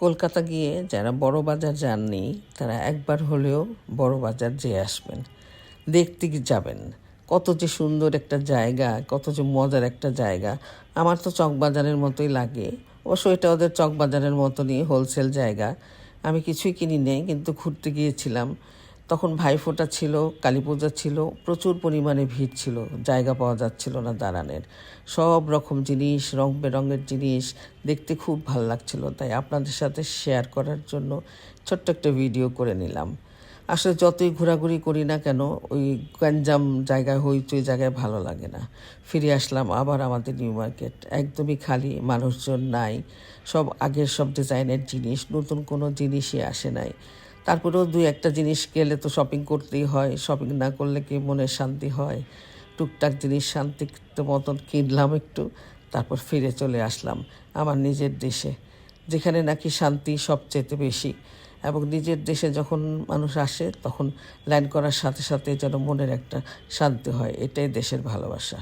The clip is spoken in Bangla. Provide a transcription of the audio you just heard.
কলকাতা গিয়ে যারা বড় বাজার যাননি তারা একবার হলেও বড় বাজার যেয়ে আসবেন, দেখতে যাবেন। কত যে সুন্দর একটা জায়গা, কত যে মজার একটা জায়গা। আমার তো চকবাজারের মতোই লাগে। অবশ্য এটা ওদের চকবাজারের মতনই হোলসেল জায়গা। আমি কিছুই কিনি নেই, কিন্তু ঘুরতে গিয়েছিলাম। তখন ভাইফোঁটা ছিল, কালী পূজা ছিল, প্রচুর পরিমাণে ভিড় ছিল, জায়গা পাওয়া যাচ্ছিল না দাঁড়ানোর। সব রকম জিনিস, রং বেরঙের জিনিস দেখতে খুব ভাল লাগছিল, তাই আপনাদের সাথে শেয়ার করার জন্য ছোট্ট একটা ভিডিও করে নিলাম। আসলে যতই ঘোরাঘুরি করি না কেন, ওই গ্যাঞ্জাম জায়গায়, হইচই জায়গায় ভালো লাগে না। ফিরে আসলাম আবার আমাদের নিউ মার্কেট, একদমই খালি, মানুষজন নাই। সব আগের সব ডিজাইনের জিনিস, নতুন কোনো জিনিসই আসে নাই। তারপরেও দুই একটা জিনিস গেলে তো শপিং করতেই হয়, শপিং না করলে কি মনে শান্তি হয়? টুকটাক জিনিস শান্তি মতন কিনলাম একটু, তারপর ফিরে চলে আসলাম আমার নিজের দেশে, যেখানে নাকি শান্তি সবচেয়ে বেশি। এবং নিজের দেশে যখন মানুষ আসে তখন ল্যান্ড করার সাথে সাথে যেন মনের একটা শান্তি হয়, এটাই দেশের ভালোবাসা।